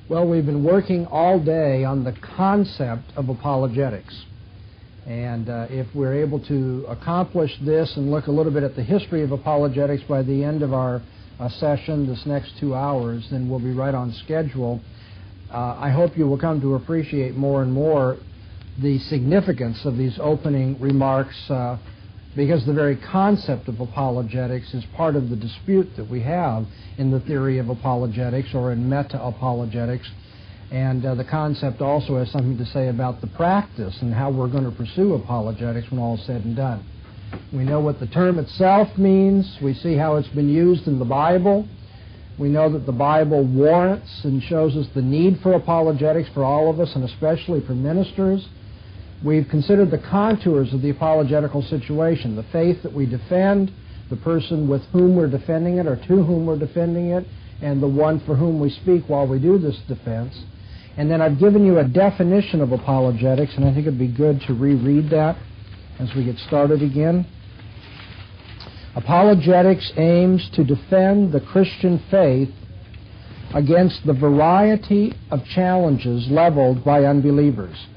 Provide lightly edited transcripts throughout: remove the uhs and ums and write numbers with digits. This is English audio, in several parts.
Well, we've been working all day on the concept of apologetics. And if we're able to accomplish this and look a little bit at the history of apologetics by the end of our session, this next 2 hours, then we'll be right on schedule. I hope you will come to appreciate more and more the significance of these opening remarks because the very concept of apologetics is part of the dispute that we have in the theory of apologetics or in meta-apologetics. And the concept also has something to say about the practice and how we're going to pursue apologetics when all is said and done. We know what the term itself means. We see how it's been used in the Bible. We know that the Bible warrants and shows us the need for apologetics for all of us, and especially for ministers. We've considered the contours of the apologetical situation, the faith that we defend, the person with whom we're defending it or to whom we're defending it, and the one for whom we speak while we do this defense. And then I've given you a definition of apologetics, and I think it'd be good to reread that as we get started again. Apologetics aims to defend the Christian faith against the variety of challenges leveled by unbelievers,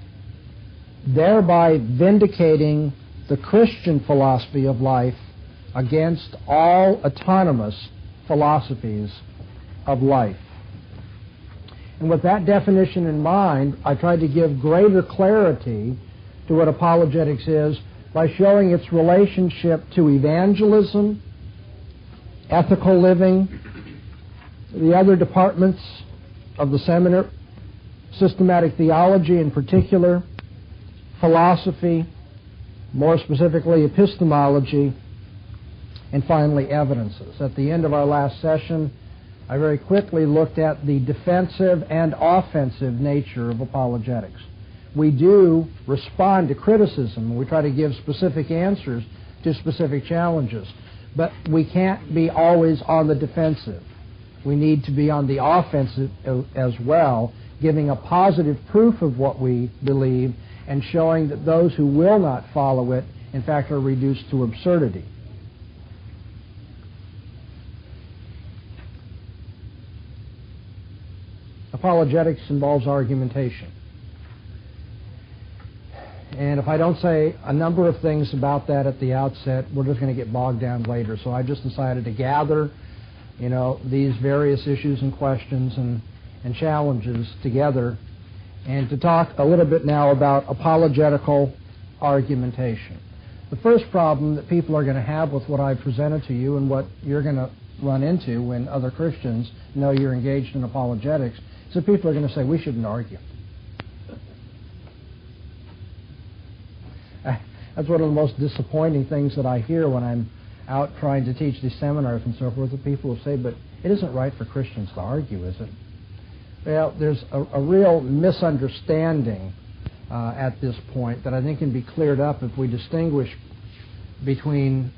thereby vindicating the Christian philosophy of life against all autonomous philosophies of life. And with that definition in mind, I tried to give greater clarity to what apologetics is by showing its relationship to evangelism, ethical living, the other departments of the seminary, systematic theology in particular, philosophy, more specifically epistemology, and finally evidences. At the end of our last session, I very quickly looked at the defensive and offensive nature of apologetics. We do respond to criticism, and we try to give specific answers to specific challenges, but we can't be always on the defensive. We need to be on the offensive as well, giving a positive proof of what we believe and showing that those who will not follow it, in fact, are reduced to absurdity. Apologetics involves argumentation. And if I don't say a number of things about that at the outset, we're just going to get bogged down later. So I just decided to gather, these various issues and questions and challenges together and to talk a little bit now about apologetical argumentation. The first problem that people are going to have with what I presented to you and what you're going to run into when other Christians know you're engaged in apologetics is that people are going to say, we shouldn't argue. That's one of the most disappointing things that I hear when I'm out trying to teach these seminars and so forth, that people will say, but it isn't right for Christians to argue, is it? Well, there's a real misunderstanding at this point that I think can be cleared up if we distinguish between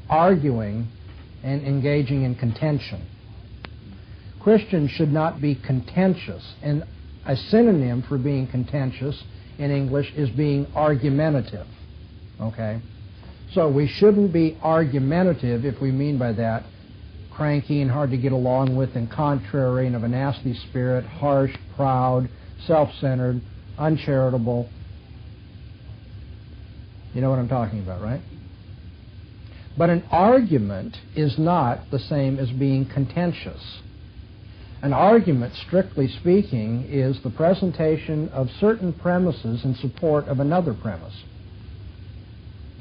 arguing and engaging in contention. Christians should not be contentious, and a synonym for being contentious in English is being argumentative. Okay? So we shouldn't be argumentative if we mean by that cranky and hard to get along with and contrary and of a nasty spirit, harsh, proud, self-centered, uncharitable. You know what I'm talking about, right? But an argument is not the same as being contentious. An argument, strictly speaking, is the presentation of certain premises in support of another premise.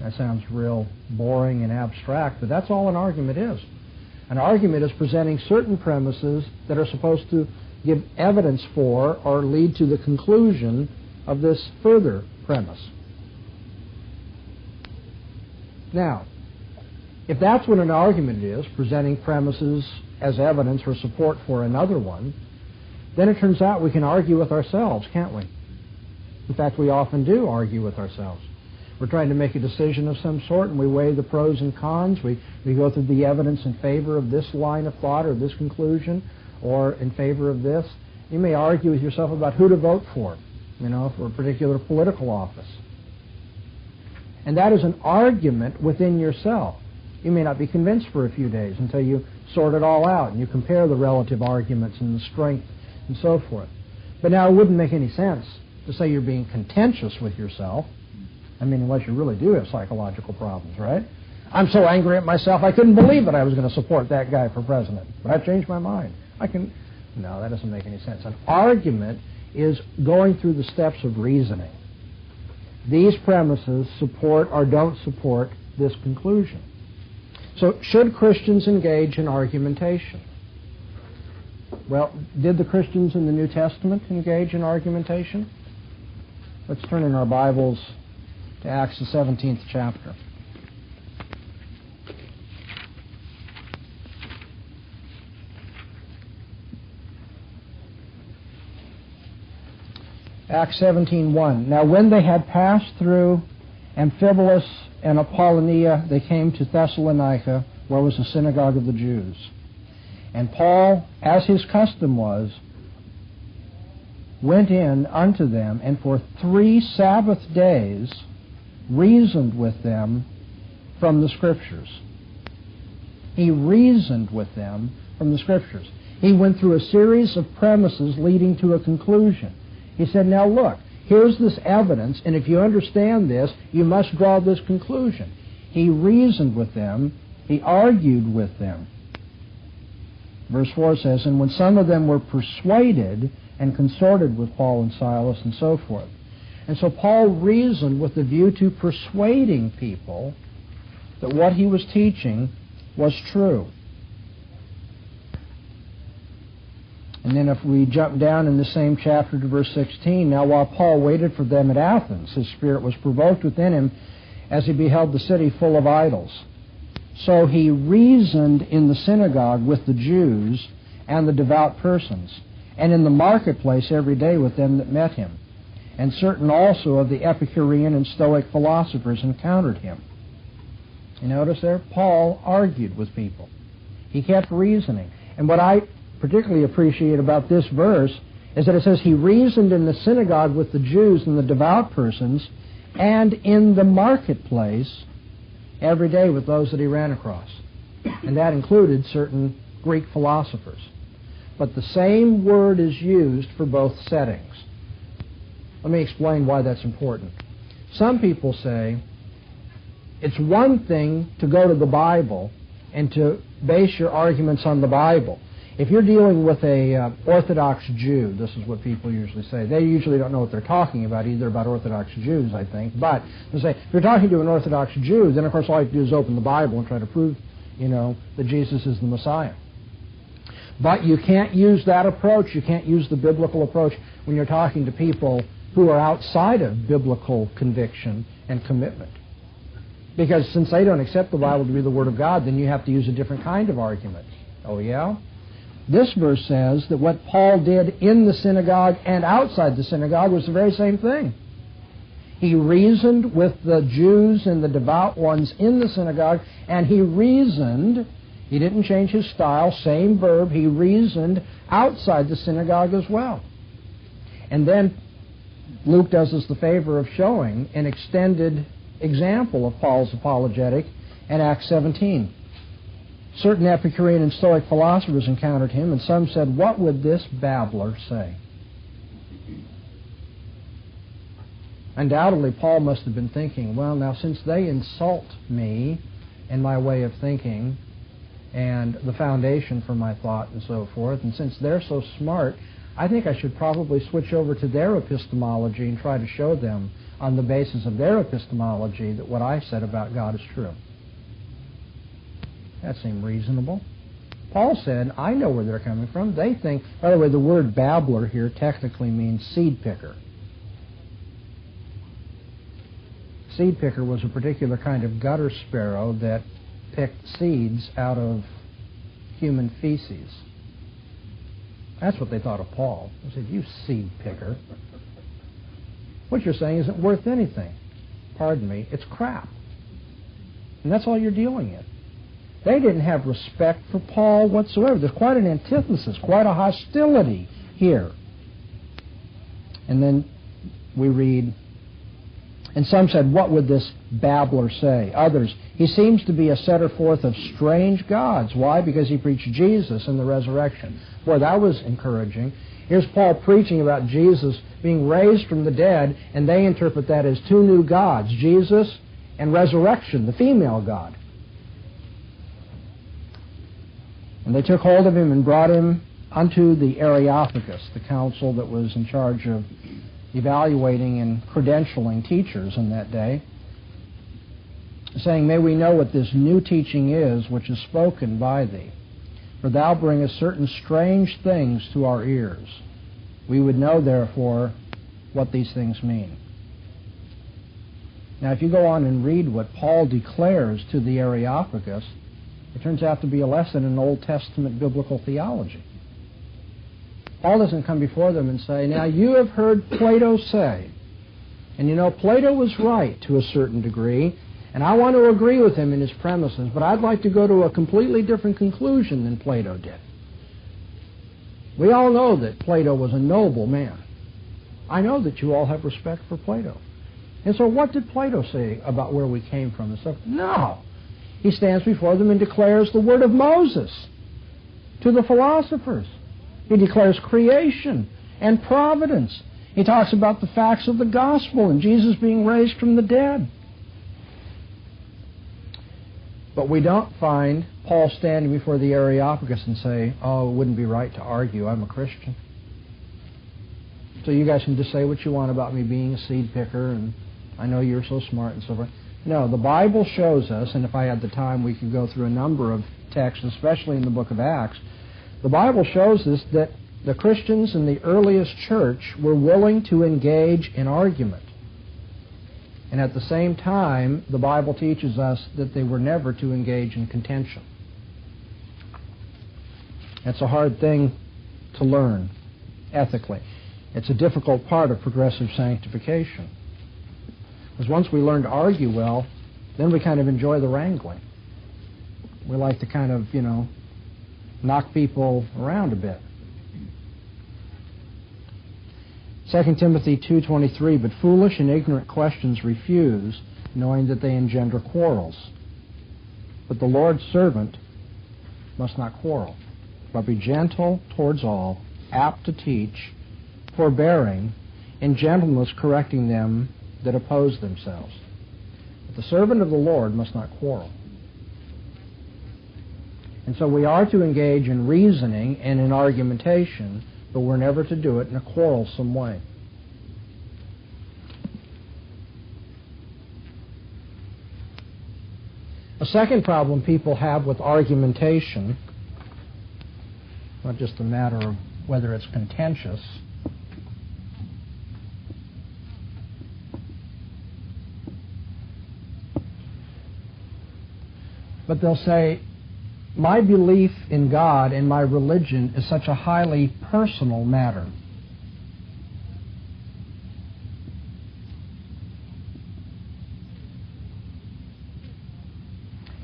That sounds real boring and abstract, but that's all an argument is. An argument is presenting certain premises that are supposed to give evidence for or lead to the conclusion of this further premise. Now, if that's what an argument is, presenting premises as evidence or support for another one, then it turns out we can argue with ourselves, can't we? In fact, we often do argue with ourselves. We're trying to make a decision of some sort, and we weigh the pros and cons. We go through the evidence in favor of this line of thought or this conclusion, or in favor of this. You may argue with yourself about who to vote for a particular political office. And that is an argument within yourself. You may not be convinced for a few days until you sort it all out and you compare the relative arguments and the strength and so forth. But now it wouldn't make any sense to say you're being contentious with yourself. I mean, unless you really do have psychological problems, right? I'm so angry at myself, I couldn't believe that I was going to support that guy for president. But I've changed my mind. No, that doesn't make any sense. An argument is going through the steps of reasoning. These premises support or don't support this conclusion. So, should Christians engage in argumentation? Well, did the Christians in the New Testament engage in argumentation? Let's turn in our Bibles to Acts the 17th chapter. Acts 17:1. Now when they had passed through Amphipolis and Apollonia, they came to Thessalonica, where was the synagogue of the Jews. And Paul, as his custom was, went in unto them, and for 3 Sabbath days reasoned with them from the Scriptures. He reasoned with them from the Scriptures. He went through a series of premises leading to a conclusion. He said, now look, here's this evidence, and if you understand this, you must draw this conclusion. He reasoned with them. He argued with them. Verse 4 says, and when some of them were persuaded and consorted with Paul and Silas and so forth. And so Paul reasoned with the view to persuading people that what he was teaching was true. And then if we jump down in the same chapter to verse 16, now while Paul waited for them at Athens, his spirit was provoked within him as he beheld the city full of idols. So he reasoned in the synagogue with the Jews and the devout persons, and in the marketplace every day with them that met him. And certain also of the Epicurean and Stoic philosophers encountered him. You notice there? Paul argued with people. He kept reasoning. And what I particularly appreciate about this verse is that it says he reasoned in the synagogue with the Jews and the devout persons and in the marketplace every day with those that he ran across. And that included certain Greek philosophers. But the same word is used for both settings. Let me explain why that's important. Some people say it's one thing to go to the Bible and to base your arguments on the Bible. If you're dealing with a Orthodox Jew, this is what people usually say. They usually don't know what they're talking about, either about Orthodox Jews, I think. But they say, if you're talking to an Orthodox Jew, then of course all you have to do is open the Bible and try to prove, that Jesus is the Messiah. But you can't use that approach. You can't use the biblical approach when you're talking to people who are outside of biblical conviction and commitment. Because since they don't accept the Bible to be the Word of God, then you have to use a different kind of argument. Oh, yeah? This verse says that what Paul did in the synagogue and outside the synagogue was the very same thing. He reasoned with the Jews and the devout ones in the synagogue, and he reasoned, he didn't change his style, same verb, he reasoned outside the synagogue as well. And then Luke does us the favor of showing an extended example of Paul's apologetic in Acts 17. Certain Epicurean and Stoic philosophers encountered him, and some said, what would this babbler say? Undoubtedly, Paul must have been thinking, well, now, since they insult me and my way of thinking and the foundation for my thought and so forth, and since they're so smart, I think I should probably switch over to their epistemology and try to show them on the basis of their epistemology that what I said about God is true. That seemed reasonable. Paul said, I know where they're coming from. They think, by the way, the word babbler here technically means seed picker. Seed picker was a particular kind of gutter sparrow that picked seeds out of human feces. That's what they thought of Paul. They said, you seed picker. What you're saying isn't worth anything. Pardon me, it's crap. And that's all you're dealing in. They didn't have respect for Paul whatsoever. There's quite an antithesis, quite a hostility here. And then we read And some said, what would this babbler say? Others, he seems to be a setter forth of strange gods. Why? Because he preached Jesus and the resurrection. Boy, that was encouraging. Here's Paul preaching about Jesus being raised from the dead, and they interpret that as two new gods, Jesus and resurrection, the female god. And they took hold of him and brought him unto the Areopagus, the council that was in charge of evaluating and credentialing teachers in that day, saying, may we know what this new teaching is which is spoken by thee. For thou bringest certain strange things to our ears. We would know, therefore, what these things mean. Now, if you go on and read what Paul declares to the Areopagus, it turns out to be a lesson in Old Testament biblical theology. Paul doesn't come before them and say, now you have heard Plato say, and you know Plato was right to a certain degree, and I want to agree with him in his premises, but I'd like to go to a completely different conclusion than Plato did. We all know that Plato was a noble man. I know that you all have respect for Plato. And so what did Plato say about where we came from and stuff? No. He stands before them and declares the word of Moses to the philosophers. He declares creation and providence. He talks about the facts of the gospel and Jesus being raised from the dead. But we don't find Paul standing before the Areopagus and say, oh, it wouldn't be right to argue, I'm a Christian. So you guys can just say what you want about me being a seed picker, and I know you're so smart and so forth. No, the Bible shows us, and if I had the time we could go through a number of texts, especially in the book of Acts, the Bible shows us that the Christians in the earliest church were willing to engage in argument. And at the same time, the Bible teaches us that they were never to engage in contention. That's a hard thing to learn ethically. It's a difficult part of progressive sanctification. Because once we learn to argue well, then we kind of enjoy the wrangling. We like to kind of, knock people around a bit. 2 Timothy 2:23, but foolish and ignorant questions refuse, knowing that they engender quarrels. But the Lord's servant must not quarrel, but be gentle towards all, apt to teach, forbearing, in gentleness correcting them that oppose themselves. But the servant of the Lord must not quarrel. And so we are to engage in reasoning and in argumentation, but we're never to do it in a quarrelsome way. A second problem people have with argumentation, not just a matter of whether it's contentious, but they'll say, my belief in God and my religion is such a highly personal matter.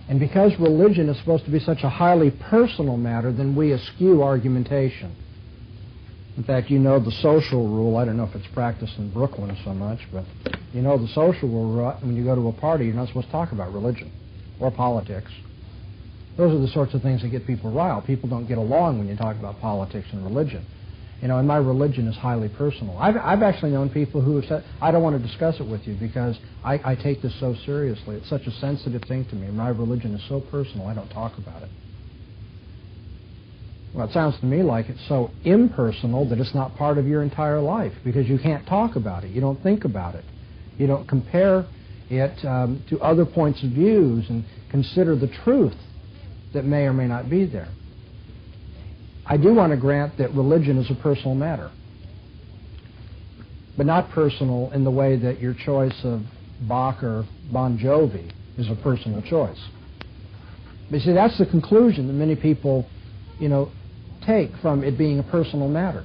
And because religion is supposed to be such a highly personal matter, then we eschew argumentation. In fact, the social rule. I don't know if it's practiced in Brooklyn so much, but the social rule, when you go to a party, you're not supposed to talk about religion or politics. Those are the sorts of things that get people riled. People don't get along when you talk about politics and religion. And my religion is highly personal. I've actually known people who have said, I don't want to discuss it with you because I take this so seriously. It's such a sensitive thing to me. My religion is so personal, I don't talk about it. Well, it sounds to me like it's so impersonal that it's not part of your entire life because you can't talk about it. You don't think about it. You don't compare it to other points of views and consider the truth that may or may not be there. I do want to grant that religion is a personal matter, but not personal in the way that your choice of Bach or Bon Jovi is a personal choice. But see, that's the conclusion that many people, take from it being a personal matter.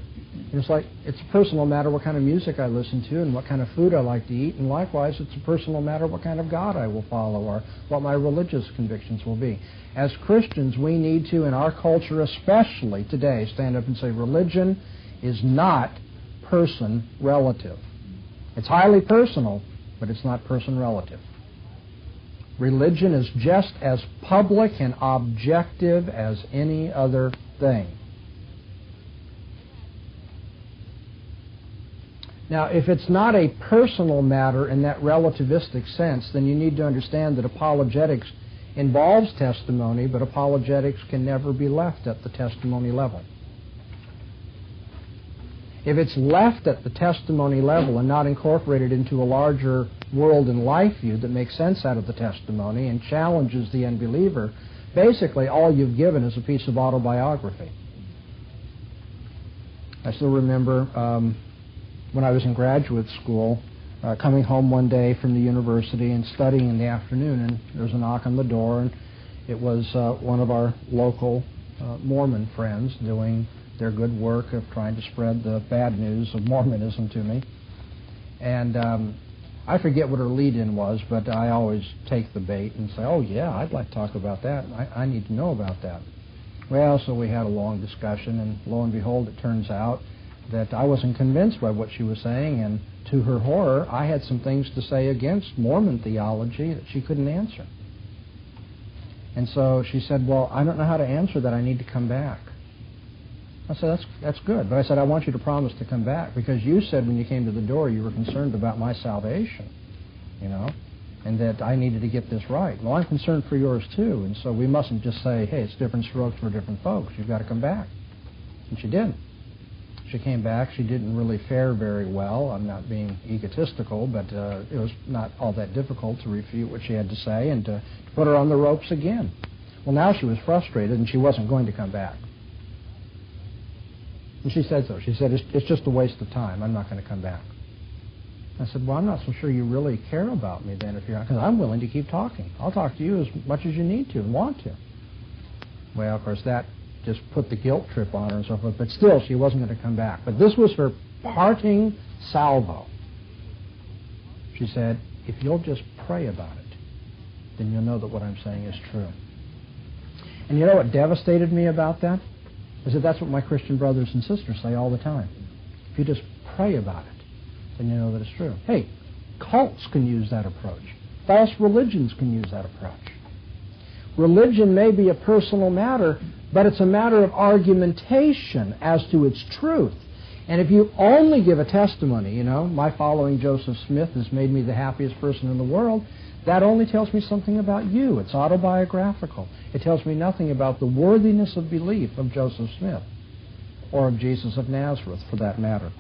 It's like, it's a personal matter what kind of music I listen to and what kind of food I like to eat, and likewise it's a personal matter what kind of God I will follow or what my religious convictions will be. As Christians, we need to, in our culture especially today, stand up and say religion is not person relative. It's highly personal, but it's not person-relative. Religion is just as public and objective as any other thing. Now, if it's not a personal matter in that relativistic sense, then you need to understand that apologetics involves testimony, but apologetics can never be left at the testimony level. If it's left at the testimony level and not incorporated into a larger world and life view that makes sense out of the testimony and challenges the unbeliever, basically all you've given is a piece of autobiography. I still remember when I was in graduate school, coming home one day from the university and studying in the afternoon, and there was a knock on the door, and it was one of our local Mormon friends doing their good work of trying to spread the bad news of Mormonism to me. And I forget what her lead-in was, but I always take the bait and say, oh yeah, I'd like to talk about that. I need to know about that. Well, so we had a long discussion, and lo and behold, it turns out that I wasn't convinced by what she was saying, and to her horror, I had some things to say against Mormon theology that she couldn't answer. And so she said, well, I don't know how to answer that. I need to come back. I said, that's good. But I said, I want you to promise to come back, because you said when you came to the door you were concerned about my salvation, you know, and that I needed to get this right. Well, I'm concerned for yours too, and so we mustn't just say, hey, it's different strokes for different folks. You've got to come back. And she did. She came back. She didn't really fare very well. I'm not being egotistical, but it was not all that difficult to refute what she had to say and to put her on the ropes again. Well, now she was frustrated, and she wasn't going to come back. And she said so. She said, it's just a waste of time. I'm not going to come back. I said, well, I'm not so sure you really care about me then, if you're not, because I'm willing to keep talking. I'll talk to you as much as you need to and want to. Well, of course, that just put the guilt trip on her and so forth, but still, she wasn't going to come back. But this was her parting salvo. She said, if you'll just pray about it, then you'll know that what I'm saying is true. And you know what devastated me about that? Is that that's what my Christian brothers and sisters say all the time. If you just pray about it, then you know that it's true. Hey, cults can use that approach. False religions can use that approach. Religion may be a personal matter, but it's a matter of argumentation as to its truth. And if you only give a testimony, you know, my following Joseph Smith has made me the happiest person in the world, that only tells me something about you. It's autobiographical. It tells me nothing about the worthiness of belief of Joseph Smith or of Jesus of Nazareth, for that matter.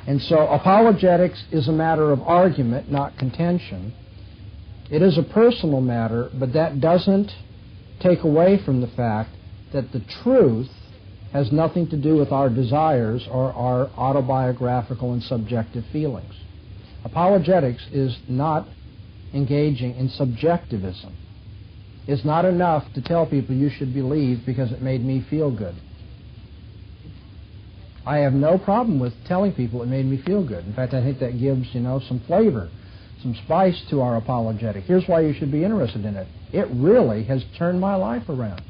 And so apologetics is a matter of argument, not contention. It is a personal matter, but that doesn't take away from the fact that the truth has nothing to do with our desires or our autobiographical and subjective feelings. Apologetics is not engaging in subjectivism. It's not enough to tell people you should believe because it made me feel good. I have no problem with telling people it made me feel good. In fact, I think that gives, you know, some flavor, some spice to our apologetic. Here's why you should be interested in it. It really has turned my life around.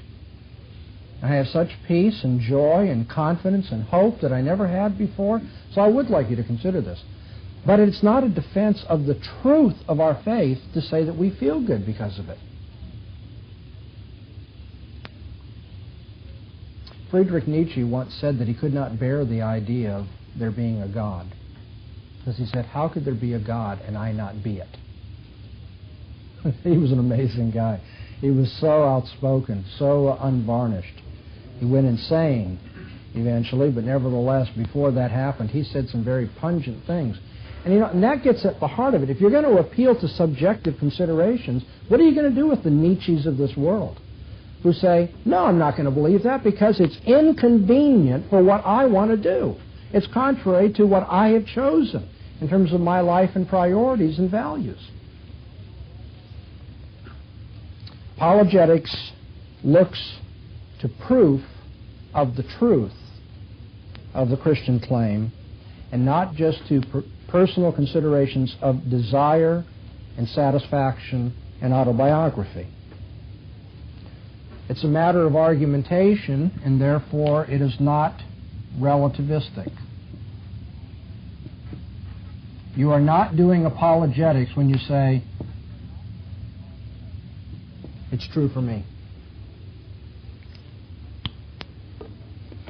I have such peace and joy and confidence and hope that I never had before, so I would like you to consider this. But it's not a defense of the truth of our faith to say that we feel good because of it. Friedrich Nietzsche once said that he could not bear the idea of there being a God. Because he said, how could there be a God and I not be it? He was an amazing guy. He was so outspoken, so unvarnished. He went insane eventually, but nevertheless, before that happened, he said some very pungent things. And, you know, and that gets at the heart of it. If you're going to appeal to subjective considerations, what are you going to do with the Nietzsches of this world who say, no, I'm not going to believe that because it's inconvenient for what I want to do. It's contrary to what I have chosen in terms of my life and priorities and values. Apologetics looks to proof of the truth of the Christian claim and not just to personal considerations of desire and satisfaction and autobiography. It's a matter of argumentation, and therefore it is not relativistic. You are not doing apologetics when you say, it's true for me.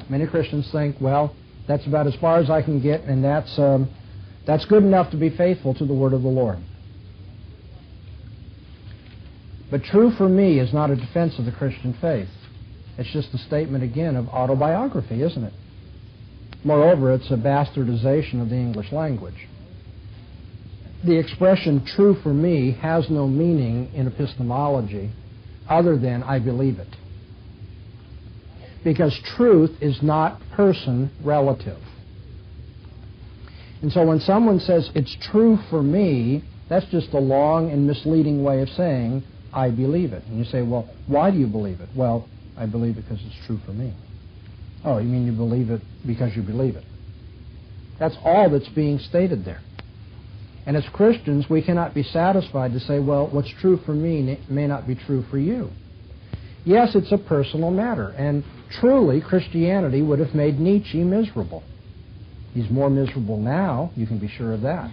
Many Christians think, well, that's about as far as I can get, and that's good enough to be faithful to the word of the Lord. But true for me is not a defense of the Christian faith. It's just a statement, again, of autobiography, isn't it? Moreover, it's a bastardization of the English language. The expression true for me has no meaning in epistemology other than I believe it. Because truth is not person relative. And so when someone says it's true for me, that's just a long and misleading way of saying I believe it. And you say, well, why do you believe it? Well, I believe it because it's true for me. Oh, you mean you believe it because you believe it? That's all that's being stated there. And as Christians, we cannot be satisfied to say, well, what's true for me may not be true for you. Yes, it's a personal matter, and truly Christianity would have made Nietzsche miserable. He's more miserable now, you can be sure of that.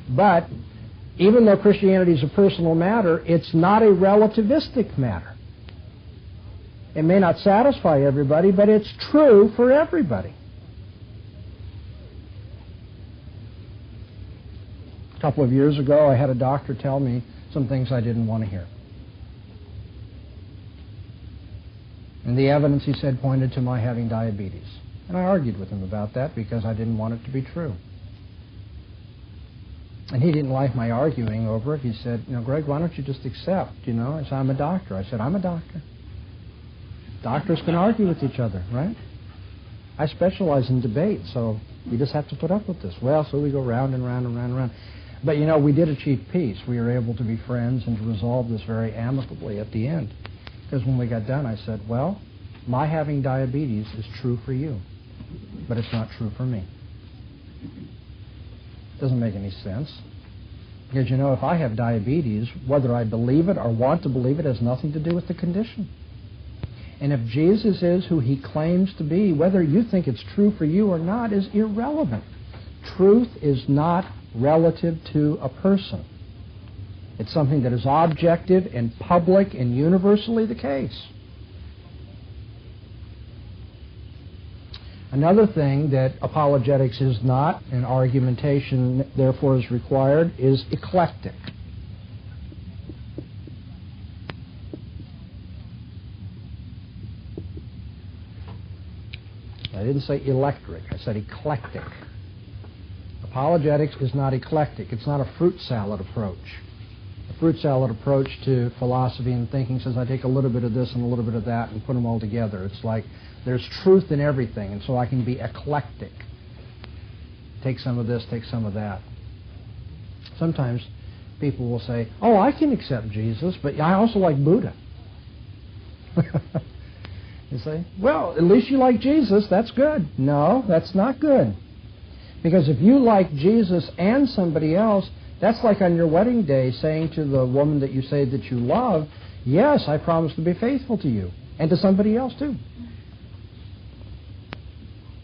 But even though Christianity is a personal matter, it's not a relativistic matter. It may not satisfy everybody, but it's true for everybody. A couple of years ago, I had a doctor tell me some things I didn't want to hear. And the evidence, he said, pointed to my having diabetes. And I argued with him about that because I didn't want it to be true. And he didn't like my arguing over it. He said, Greg, why don't you just accept, I said, I'm a doctor. I said, I'm a doctor. Doctors can argue with each other, right? I specialize in debate, so you just have to put up with this. Well, so we go round and round and round and round. But, we did achieve peace. We were able to be friends and to resolve this very amicably at the end. Because when we got done, I said, well, my having diabetes is true for you, but it's not true for me. Doesn't make any sense. Because, if I have diabetes, whether I believe it or want to believe it has nothing to do with the condition. And if Jesus is who he claims to be, whether you think it's true for you or not is irrelevant. Truth is not relative to a person. It's something that is objective and public and universally the case. Another thing that apologetics is not, and argumentation therefore is required, is eclectic. I didn't say electric, I said eclectic. Apologetics is not eclectic. It's not a fruit salad approach. A fruit salad approach to philosophy and thinking says I take a little bit of this and a little bit of that and put them all together. It's like there's truth in everything, and so I can be eclectic. Take some of this, take some of that. Sometimes people will say, oh, I can accept Jesus, but I also like Buddha. You say, well, at least you like Jesus, that's good. No, that's not good. Because if you like Jesus and somebody else, that's like on your wedding day saying to the woman that you say that you love, yes, I promise to be faithful to you, and to somebody else too.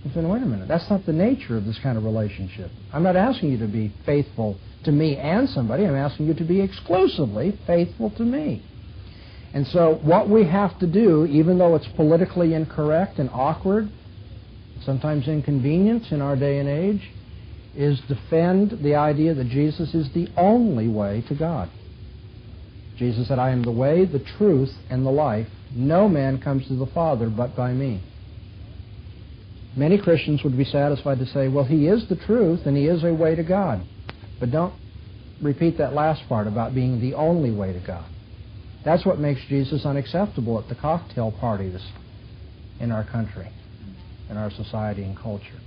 You say, wait a minute, that's not the nature of this kind of relationship. I'm not asking you to be faithful to me and somebody, I'm asking you to be exclusively faithful to me. And so what we have to do, even though it's politically incorrect and awkward, sometimes inconvenient in our day and age, is defend the idea that Jesus is the only way to God. Jesus said, I am the way, the truth, and the life. No man comes to the Father but by me. Many Christians would be satisfied to say, well, he is the truth and he is a way to God. But don't repeat that last part about being the only way to God. That's what makes Jesus unacceptable at the cocktail parties in our country, in our society and culture.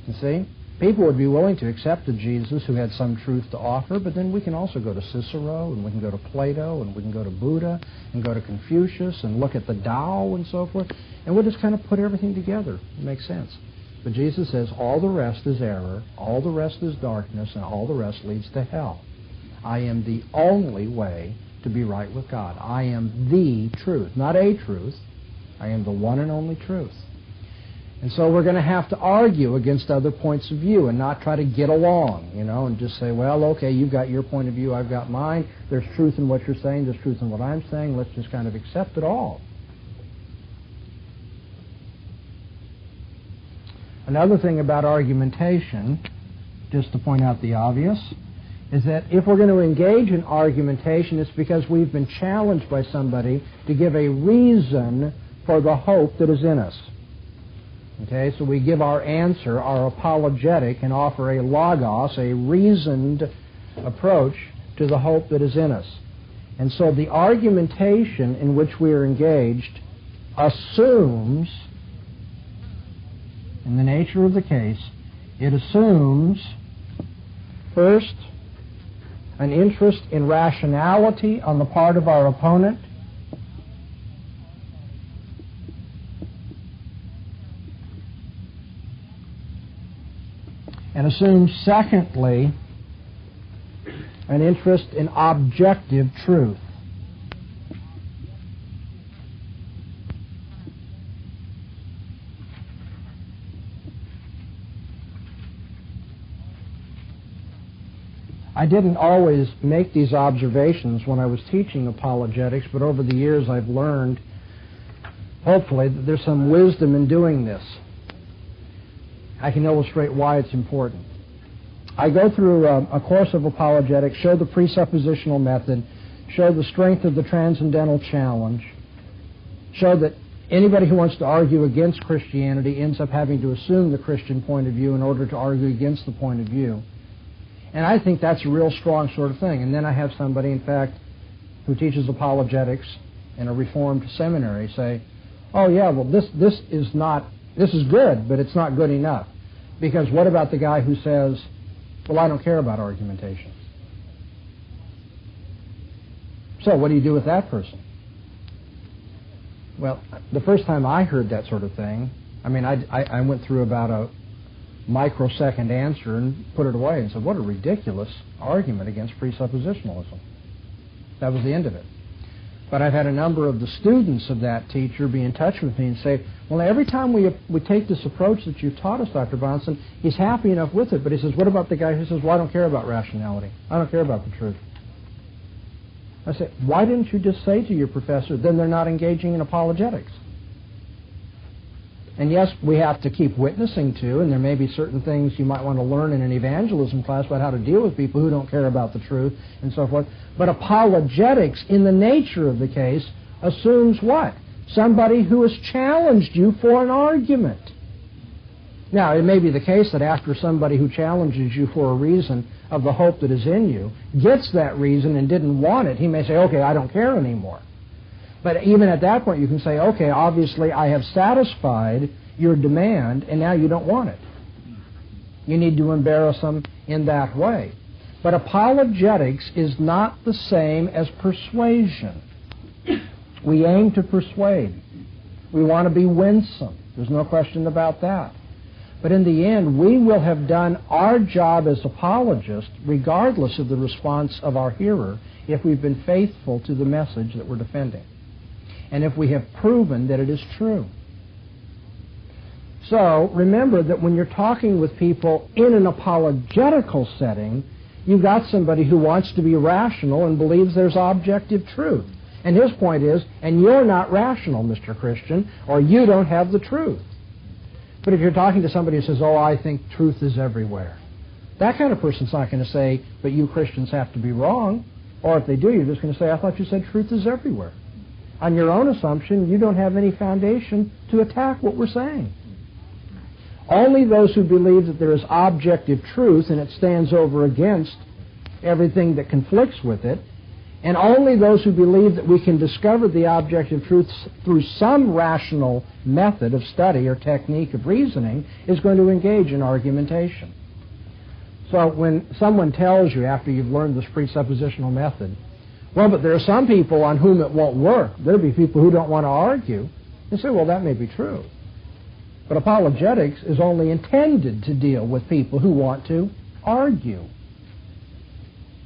You see? People would be willing to accept a Jesus who had some truth to offer, but then we can also go to Cicero, and we can go to Plato, and we can go to Buddha, and go to Confucius, and look at the Tao and so forth, and we'll just kind of put everything together. It makes sense. But Jesus says all the rest is error, all the rest is darkness, and all the rest leads to hell. I am the only way to be right with God. I am the truth, not a truth. I am the one and only truth. And so we're going to have to argue against other points of view and not try to get along, and just say, well, okay, you've got your point of view, I've got mine. There's truth in what you're saying, there's truth in what I'm saying. Let's just kind of accept it all. Another thing about argumentation, just to point out the obvious, is that if we're going to engage in argumentation, it's because we've been challenged by somebody to give a reason for the hope that is in us. Okay, so we give our answer, our apologetic, and offer a logos, a reasoned approach to the hope that is in us. And so the argumentation in which we are engaged assumes, in the nature of the case, it assumes, first, an interest in rationality on the part of our opponent, and assumes, secondly, an interest in objective truth. I didn't always make these observations when I was teaching apologetics, but over the years I've learned, hopefully, that there's some wisdom in doing this. I can illustrate why it's important. I go through a course of apologetics, show the presuppositional method, show the strength of the transcendental challenge, show that anybody who wants to argue against Christianity ends up having to assume the Christian point of view in order to argue against the point of view. And I think that's a real strong sort of thing. And then I have somebody, in fact, who teaches apologetics in a Reformed seminary say, oh yeah, well this is good, but it's not good enough. Because what about the guy who says, well, I don't care about argumentation? So what do you do with that person? Well, the first time I heard that sort of thing, I went through about a microsecond answer and put it away and said, what a ridiculous argument against presuppositionalism. That was the end of it. But I've had a number of the students of that teacher be in touch with me and say, well, every time we take this approach that you've taught us, Dr. Bahnsen, he's happy enough with it, but he says, what about the guy who says, well, I don't care about rationality. I don't care about the truth. I say, why didn't you just say to your professor, then they're not engaging in apologetics? And yes, we have to keep witnessing to, and there may be certain things you might want to learn in an evangelism class about how to deal with people who don't care about the truth and so forth. But apologetics, in the nature of the case, assumes what? Somebody who has challenged you for an argument. Now, it may be the case that after somebody who challenges you for a reason of the hope that is in you gets that reason and didn't want it, he may say, okay, I don't care anymore. But even at that point, you can say, okay, obviously I have satisfied your demand, and now you don't want it. You need to embarrass them in that way. But apologetics is not the same as persuasion. We aim to persuade. We want to be winsome. There's no question about that. But in the end, we will have done our job as apologists, regardless of the response of our hearer, if we've been faithful to the message that we're defending, and if we have proven that it is true. So remember that when you're talking with people in an apologetical setting, you've got somebody who wants to be rational and believes there's objective truth. And his point is, and you're not rational, Mr. Christian, or you don't have the truth. But if you're talking to somebody who says, oh, I think truth is everywhere, that kind of person's not going to say, but you Christians have to be wrong. Or if they do, you're just going to say, I thought you said truth is everywhere. On your own assumption, you don't have any foundation to attack what we're saying. Only those who believe that there is objective truth and it stands over against everything that conflicts with it, and only those who believe that we can discover the objective truth through some rational method of study or technique of reasoning is going to engage in argumentation. So when someone tells you after you've learned this presuppositional method, well, but there are some people on whom it won't work. There'll be people who don't want to argue. You say, well, that may be true. But apologetics is only intended to deal with people who want to argue.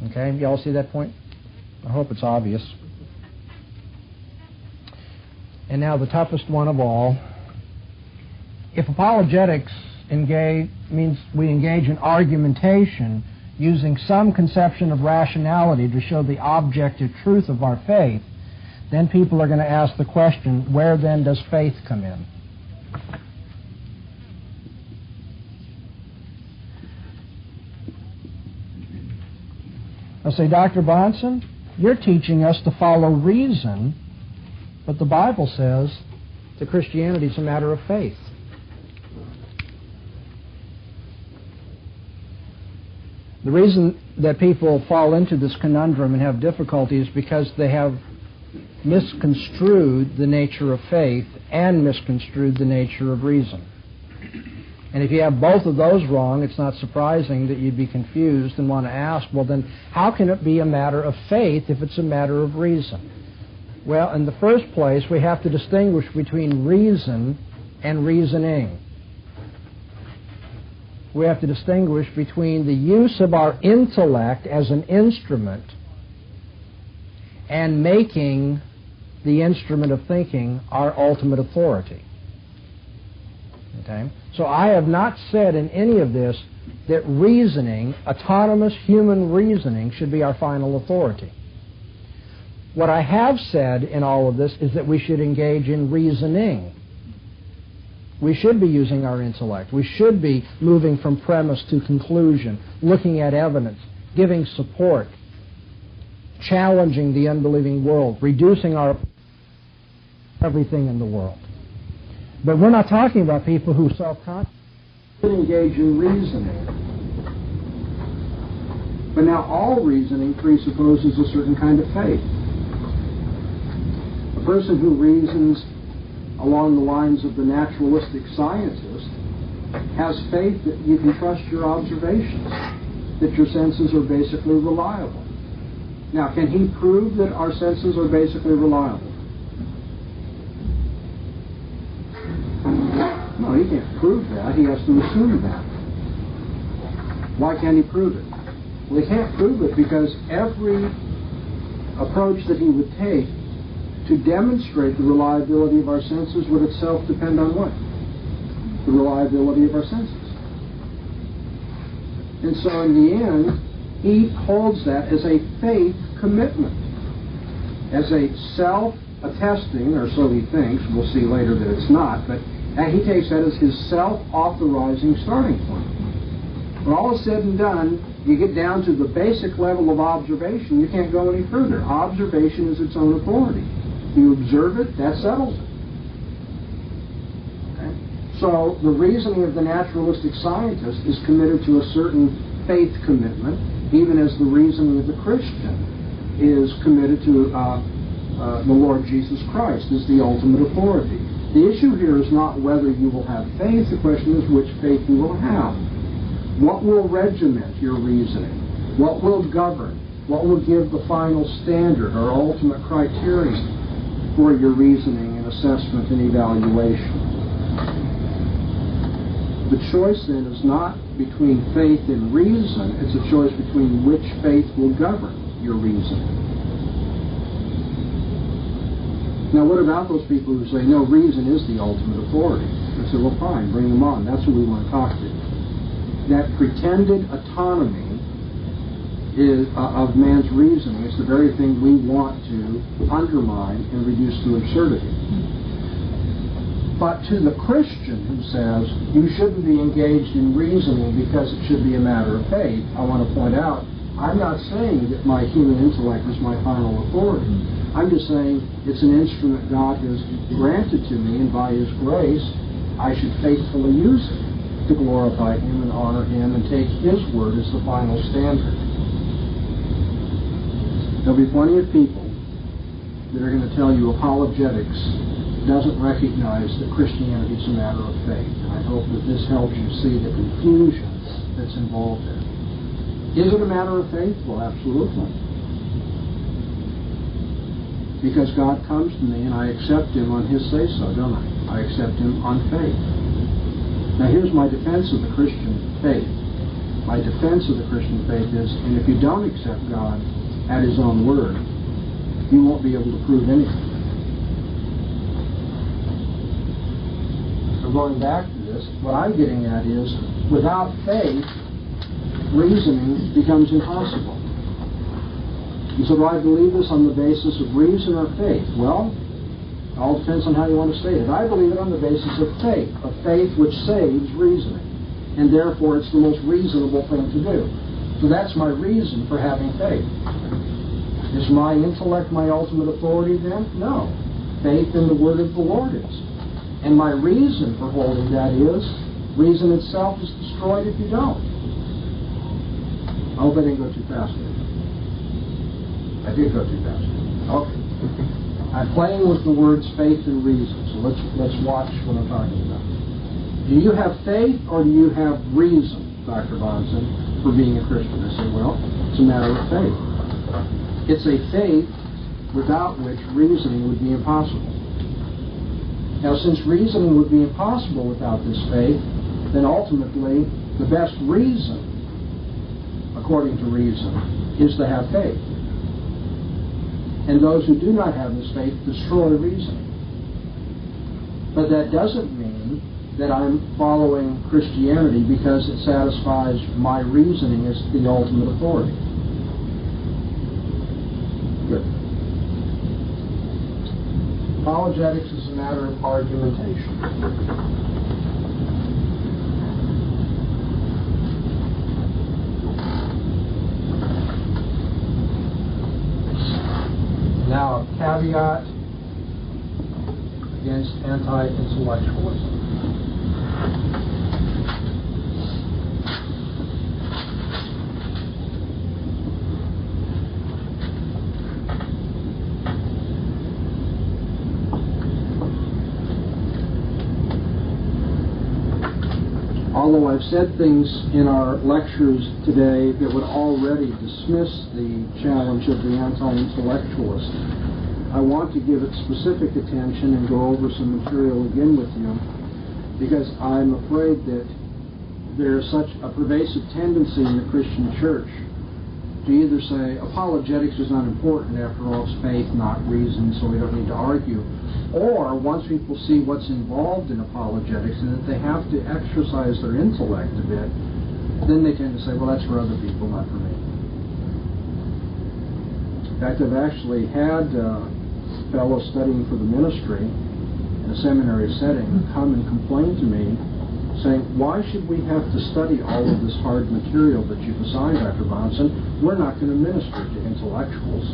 Okay, you all see that point? I hope it's obvious. And now the toughest one of all, if apologetics means we engage in argumentation using some conception of rationality to show the objective truth of our faith, then people are going to ask the question, where then does faith come in? I'll say, Dr. Bahnsen, you're teaching us to follow reason, but the Bible says that Christianity is a matter of faith. The reason that people fall into this conundrum and have difficulty is because they have misconstrued the nature of faith and misconstrued the nature of reason. And if you have both of those wrong, it's not surprising that you'd be confused and want to ask, well then, how can it be a matter of faith if it's a matter of reason? Well, in the first place, we have to distinguish between reason and reasoning. We have to distinguish between the use of our intellect as an instrument and making the instrument of thinking our ultimate authority. Okay? So I have not said in any of this that reasoning, autonomous human reasoning, should be our final authority. What I have said in all of this is that we should engage in reasoning. We should be using our intellect. We should be moving from premise to conclusion, looking at evidence, giving support, challenging the unbelieving world, reducing our everything in the world. But we're not talking about people who self-consciously engage in reasoning. But now all reasoning presupposes a certain kind of faith. A person who reasons along the lines of the naturalistic scientist has faith that you can trust your observations, that your senses are basically reliable. Now, can he prove that our senses are basically reliable? No, he can't prove that. He has to assume that. Why can't he prove it? Well, he can't prove it because every approach that he would take to demonstrate the reliability of our senses would itself depend on what? The reliability of our senses. And so in the end, he holds that as a faith commitment, as a self-attesting, or so he thinks. We'll see later that it's not, but he takes that as his self-authorizing starting point. When all is said and done, you get down to the basic level of observation, you can't go any further. Observation is its own authority. You observe it, that settles it. Okay? So the reasoning of the naturalistic scientist is committed to a certain faith commitment, even as the reasoning of the Christian is committed to the Lord Jesus Christ as the ultimate authority. The issue here is not whether you will have faith, the question is which faith you will have. What will regiment your reasoning? What will govern? What will give the final standard or ultimate criterion for your reasoning and assessment and evaluation? The choice then is not between faith and reason, it's a choice between which faith will govern your reasoning. Now what about those people who say, no, reason is the ultimate authority? I say, well fine, bring them on. That's what we want to talk to. That pretended autonomy of man's reasoning is the very thing we want to undermine and reduce to absurdity. But to the Christian who says you shouldn't be engaged in reasoning because it should be a matter of faith, I want to point out, I'm not saying that my human intellect is my final authority. I'm just saying it's an instrument God has granted to me, and by His grace, I should faithfully use it to glorify Him and honor Him and take His word as the final standard. There'll be plenty of people that are going to tell you apologetics doesn't recognize that Christianity is a matter of faith. And I hope that this helps you see the confusion that's involved there. Is it a matter of faith? Well, absolutely. Because God comes to me and I accept Him on His say-so, don't I? I accept Him on faith. Now here's my defense of the Christian faith. My defense of the Christian faith is, and if you don't accept God at His own word, you won't be able to prove anything. So going back to this, this. What I'm getting at is, without faith, reasoning becomes impossible. You said, well, I believe this on the basis of reason or faith. Well, it all depends on how you want to state it. I believe it on the basis of faith which saves reasoning. And therefore, it's the most reasonable thing to do. So that's my reason for having faith. Is my intellect my ultimate authority then? No. Faith in the word of the Lord is. And my reason for holding that is, reason itself is destroyed if you don't. I hope I didn't go too fast with it. I did go too fast. Okay. I'm playing with the words faith and reason, so let's watch what I'm talking about. Do you have faith or do you have reason, Dr. Bahnsen, for being a Christian? I say, well, it's a matter of faith. It's a faith without which reasoning would be impossible. Now, since reasoning would be impossible without this faith, then ultimately the best reason, according to reason, is to have faith. And those who do not have this faith destroy reasoning. But that doesn't mean that I'm following Christianity because it satisfies my reasoning as the ultimate authority. Good. Apologetics is a matter of argumentation. Now, a caveat against anti-intellectualism. Although I've said things in our lectures today that would already dismiss the challenge of the anti-intellectualist, I want to give it specific attention and go over some material again with you, because I'm afraid that there is such a pervasive tendency in the Christian church to either say apologetics is not important, after all it's faith, not reason, so we don't need to argue. Or once people see what's involved in apologetics and that they have to exercise their intellect a bit, then they tend to say, well, that's for other people, not for me. In fact, I've actually had fellows studying for the ministry in a seminary setting come and complain to me, saying, why should we have to study all of this hard material that you've assigned, Dr. Bahnsen? We're not going to minister to intellectuals.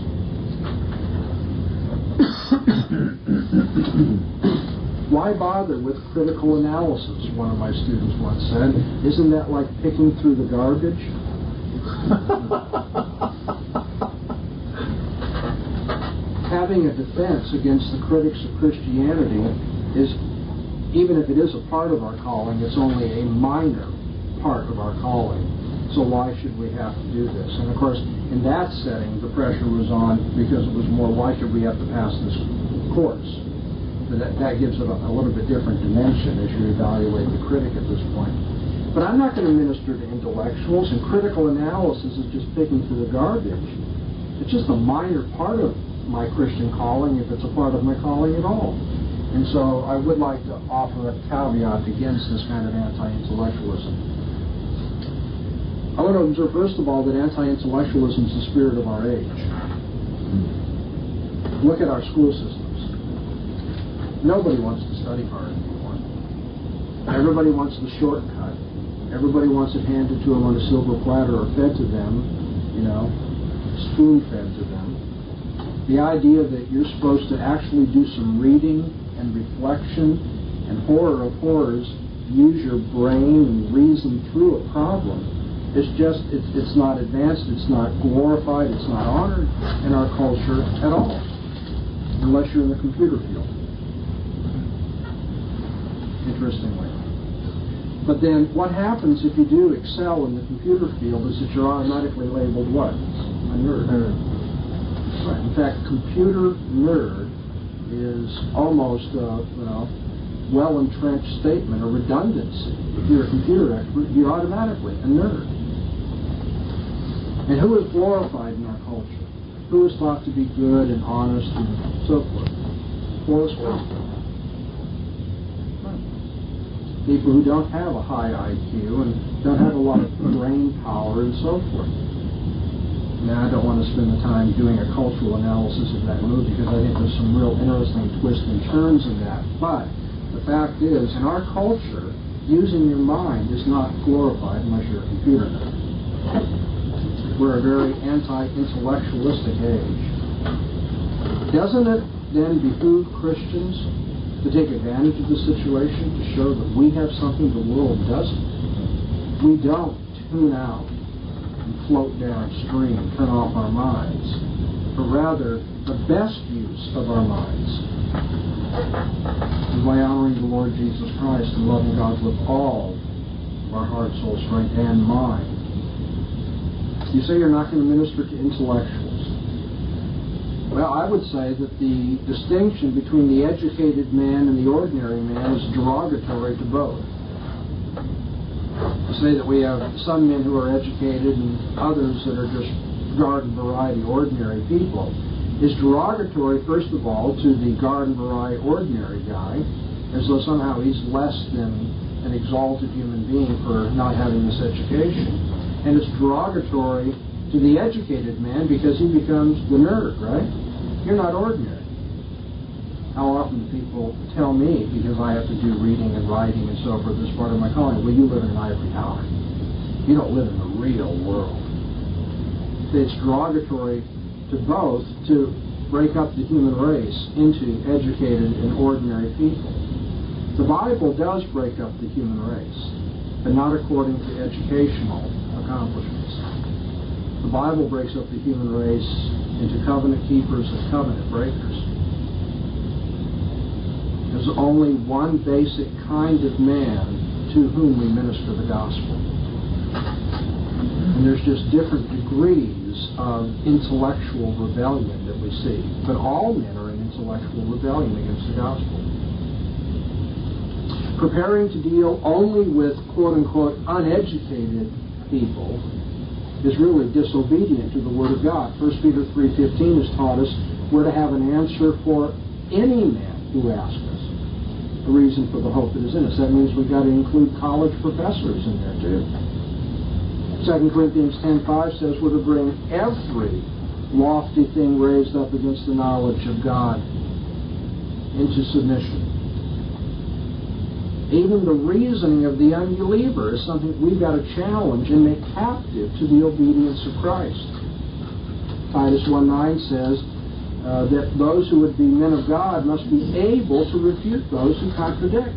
Why bother with critical analysis, one of my students once said. Isn't that like picking through the garbage? Having a defense against the critics of Christianity is, even if it is a part of our calling, it's only a minor part of our calling. So why should we have to do this? And of course, in that setting, the pressure was on because it was more, why should we have to pass this course? That gives it a little bit different dimension as you evaluate the critic at this point. But I'm not going to minister to intellectuals, and critical analysis is just picking through the garbage. It's just a minor part of my Christian calling, if it's a part of my calling at all. And so I would like to offer a caveat against this kind of anti-intellectualism. I want to observe, first of all, that anti-intellectualism is the spirit of our age. Look at our school systems. Nobody wants to study hard anymore. Everybody wants the shortcut. Everybody wants it handed to them on a silver platter or fed to them, spoon-fed to them. The idea that you're supposed to actually do some reading and reflection and, horror of horrors, use your brain and reason through a problem, it's not advanced, it's not glorified, it's not honored in our culture at all, unless you're in the computer field. Interestingly. But then what happens if you do excel in the computer field is that you're automatically labeled what? A nerd. Right. In fact, computer nerd is almost a well-entrenched statement, a redundancy. If you're a computer expert, you're automatically a nerd. And who is glorified in our culture? Who is thought to be good and honest and so forth? Forrest Whitaker. people who don't have a high IQ and don't have a lot of brain power and so forth. Now, I don't want to spend the time doing a cultural analysis of that movie because I think there's some real interesting twists and turns in that. But the fact is, in our culture, using your mind is not glorified unless you're a computer nerd. We're a very anti-intellectualistic age. Doesn't it then behoove Christians to take advantage of the situation to show that we have something the world doesn't? We don't tune out and float downstream, turn off our minds, but rather the best use of our minds is by honoring the Lord Jesus Christ and loving God with all of our heart, soul, strength, and mind. You say you're not going to minister to intellectuals. Well, I would say that the distinction between the educated man and the ordinary man is derogatory to both. To say that we have some men who are educated and others that are just garden variety ordinary people is derogatory, first of all, to the garden variety ordinary guy, as though somehow he's less than an exalted human being for not having this education. And it's derogatory to the educated man because he becomes the nerd, right? You're not ordinary. How often do people tell me, because I have to do reading and writing and so forth as part of my calling, well, you live in an ivory tower. You don't live in the real world. It's derogatory to both to break up the human race into educated and ordinary people. The Bible does break up the human race, but not according to educational accomplishments. The Bible breaks up the human race into covenant keepers and covenant breakers. There's only one basic kind of man to whom we minister the gospel. And there's just different degrees of intellectual rebellion that we see. But all men are in intellectual rebellion against the gospel. Preparing to deal only with quote-unquote uneducated people is really disobedient to the Word of God. 1 Peter 3:15 has taught us we're to have an answer for any man who asks us the reason for the hope that is in us. That means we've got to include college professors in there too. 2 Corinthians 10:5 says we're to bring every lofty thing raised up against the knowledge of God into submission. Even the reasoning of the unbeliever is something we've got to challenge and make captive to the obedience of Christ. Titus 1:9 says that those who would be men of God must be able to refute those who contradict,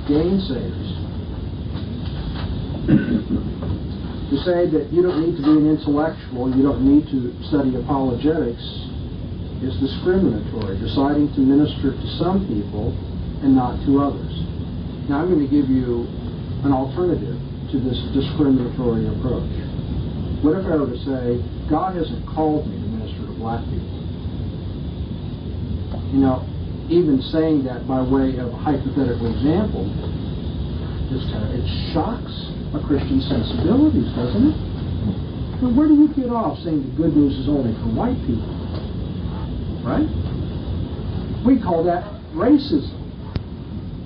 gainsayers. To say that you don't need to be an intellectual, you don't need to study apologetics, is discriminatory, deciding to minister to some people and not to others. Now, I'm going to give you an alternative to this discriminatory approach. What if I were to say, God hasn't called me to minister to black people? You know, even saying that by way of a hypothetical example, it shocks a Christian's sensibilities, doesn't it? Well, where do you get off saying the good news is only for white people? Right? We call that racism.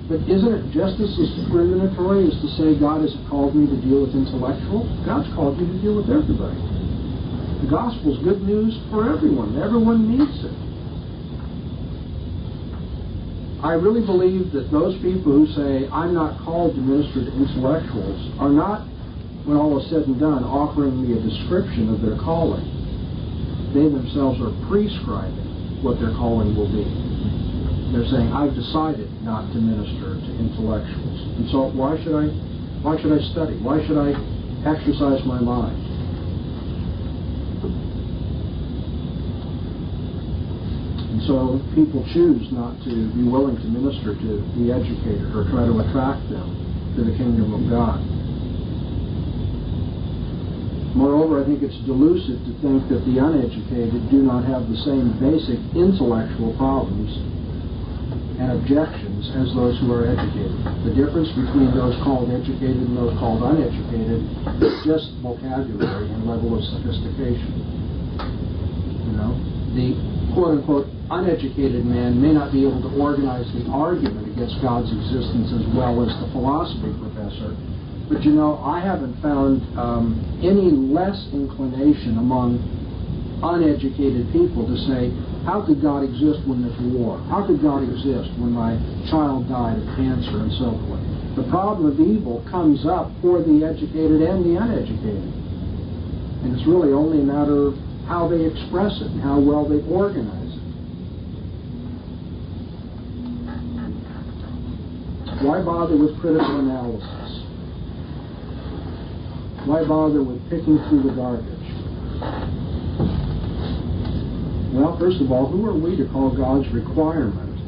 But isn't it just as discriminatory as to say God hasn't called me to deal with intellectuals? God's called you to deal with everybody. The gospel's good news for everyone. Everyone needs it. I really believe that those people who say, I'm not called to minister to intellectuals, are not, when all is said and done, offering me a description of their calling. They themselves are prescribing what their calling will be. They're saying, I've decided not to minister to intellectuals. And so why should I study? Why should I exercise my mind? And so people choose not to be willing to minister to the educated or try to attract them to the kingdom of God. Moreover, I think it's delusive to think that the uneducated do not have the same basic intellectual problems and objections as those who are educated. The difference between those called educated and those called uneducated is just vocabulary and level of sophistication. You know, the quote-unquote uneducated man may not be able to organize the argument against God's existence as well as the philosophy professor. But you know, I haven't found any less inclination among uneducated people to say, how could God exist when there's war? How could God exist when my child died of cancer and so forth? The problem of evil comes up for the educated and the uneducated. And it's really only a matter of how they express it and how well they organize it. Why bother with critical analysis? Why bother with picking through the garbage? Well, first of all, who are we to call God's requirement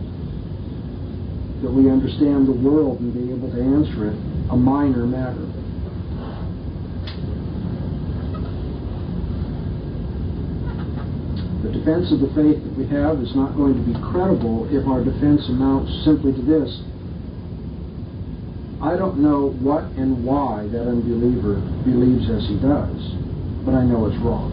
that we understand the world and be able to answer it a minor matter? The defense of the faith that we have is not going to be credible if our defense amounts simply to this: I don't know what and why that unbeliever believes as he does, but I know it's wrong.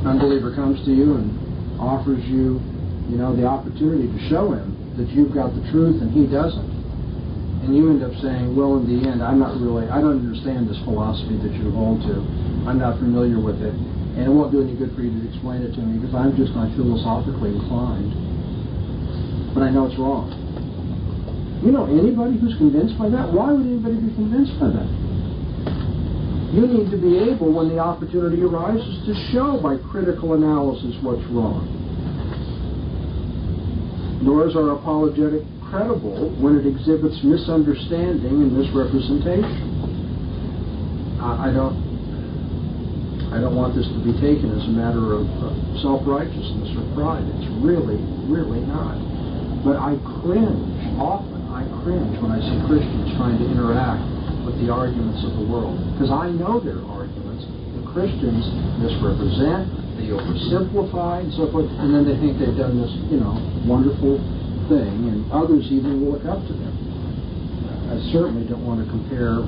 An unbeliever comes to you and offers you, the opportunity to show him that you've got the truth and he doesn't. And you end up saying, well, in the end, I don't understand this philosophy that you hold to. I'm not familiar with it. And it won't do any good for you to explain it to me because I'm just not philosophically inclined. But I know it's wrong. You know anybody who's convinced by that? Why would anybody be convinced by that? You need to be able, when the opportunity arises, to show by critical analysis what's wrong. Nor is our apologetic credible when it exhibits misunderstanding and misrepresentation. I don't want this to be taken as a matter of self-righteousness or pride. It's really, really not. But I cringe when I see Christians trying to interact with the arguments of the world. Because I know their arguments. The Christians misrepresent, they oversimplify, and so forth, and then they think they've done this, wonderful thing, and others even will look up to them. I certainly don't want to compare,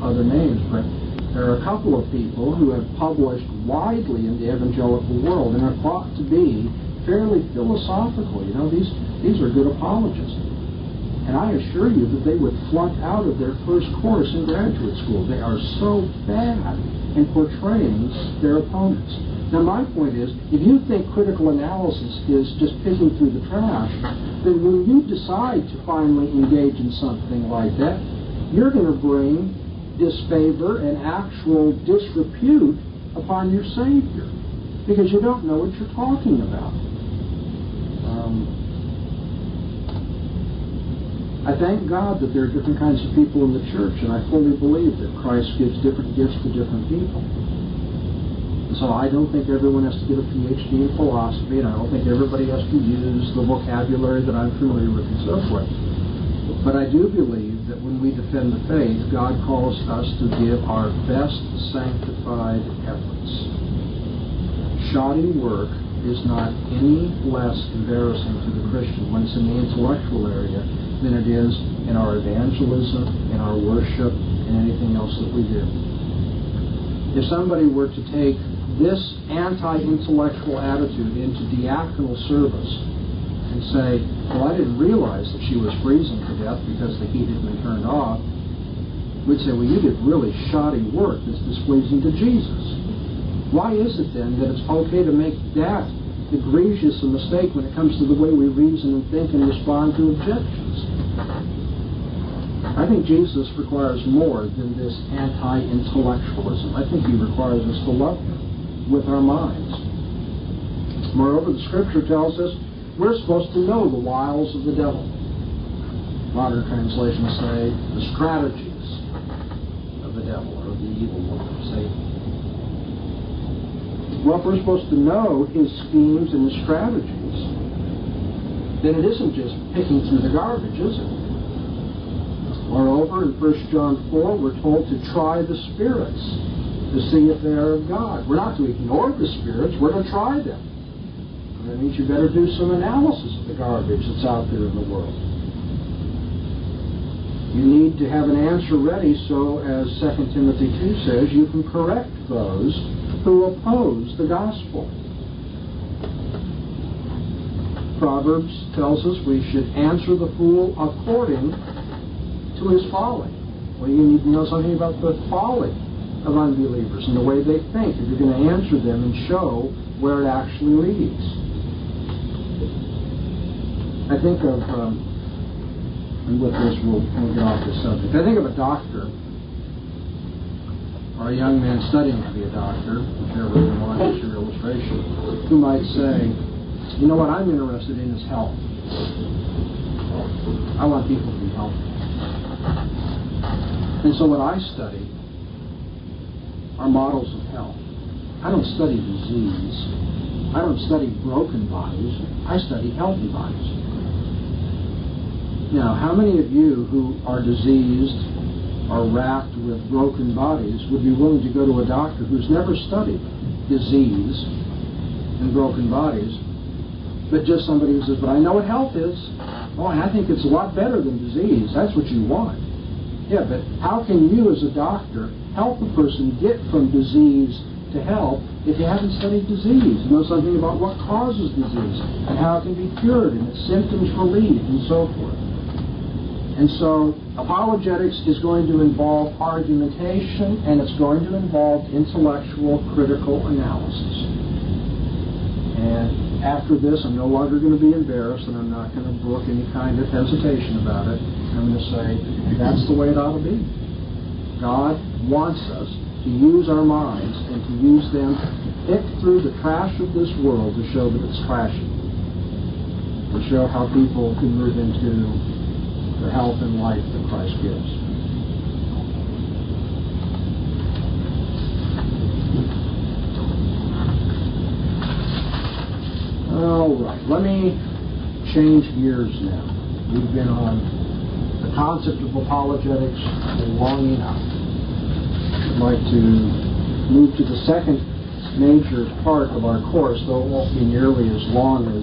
other names, but there are a couple of people who have published widely in the evangelical world and are thought to be fairly philosophical. These are good apologists. And I assure you that they would flunk out of their first course in graduate school. They are so bad in portraying their opponents. Now, my point is, if you think critical analysis is just picking through the trash, then when you decide to finally engage in something like that, you're going to bring disfavor and actual disrepute upon your Savior, because you don't know what you're talking about. I thank God that there are different kinds of people in the church, and I fully believe that Christ gives different gifts to different people. And so I don't think everyone has to get a PhD in philosophy, and I don't think everybody has to use the vocabulary that I'm familiar with and so forth. But I do believe that when we defend the faith, God calls us to give our best sanctified efforts. Shoddy work is not any less embarrassing to the Christian when it's in the intellectual area than it is in our evangelism, in our worship, and anything else that we do. If somebody were to take this anti-intellectual attitude into diaconal service and say, well, I didn't realize that she was freezing to death because the heat had been turned off, we'd say, well, you did really shoddy work that's displeasing to Jesus. Why is it then that it's okay to make that egregious a mistake when it comes to the way we reason and think and respond to objections? I think Jesus requires more than this anti-intellectualism. I think he requires us to love him with our minds. Moreover, the Scripture tells us we're supposed to know the wiles of the devil. Modern translations say the strategies of the devil or the evil one, Satan. Well, if we're supposed to know his schemes and his strategies, then it isn't just picking through the garbage, is it? Moreover, in 1 John 4, we're told to try the spirits to see if they are of God. We're not to ignore the spirits, we're to try them. And that means you better do some analysis of the garbage that's out there in the world. You need to have an answer ready so, as 2 Timothy 2 says, you can correct those who oppose the gospel. Proverbs tells us we should answer the fool according to his folly. Well, you need to know something about the folly of unbelievers and the way they think if you're going to answer them and show where it actually leads. I think of, and with this we'll get off the subject, I think of a doctor or a young man studying to be a doctor, whichever one is your illustration, who might say, you know what I'm interested in is health. I want people to be healthy. And so what I study are models of health. I don't study disease. I don't study broken bodies. I study healthy bodies. Now, how many of you who are diseased or racked with broken bodies would be willing to go to a doctor who's never studied disease and broken bodies, but just somebody who says, but I know what health is. Oh, I think it's a lot better than disease. That's what you want. Yeah, but how can you as a doctor help a person get from disease to health if you haven't studied disease? You know something about what causes disease and how it can be cured and its symptoms relieved and so forth. And so apologetics is going to involve argumentation, and it's going to involve intellectual critical analysis. And after this, I'm no longer going to be embarrassed, and I'm not going to brook any kind of hesitation about it. I'm going to say, that's the way it ought to be. God wants us to use our minds and to use them to pick through the trash of this world to show that it's trashy, to show how people can move into the health and life that Christ gives. All right, let me change gears now. We've been on the concept of apologetics long enough. I'd like to move to the second major part of our course, though it won't be nearly as long as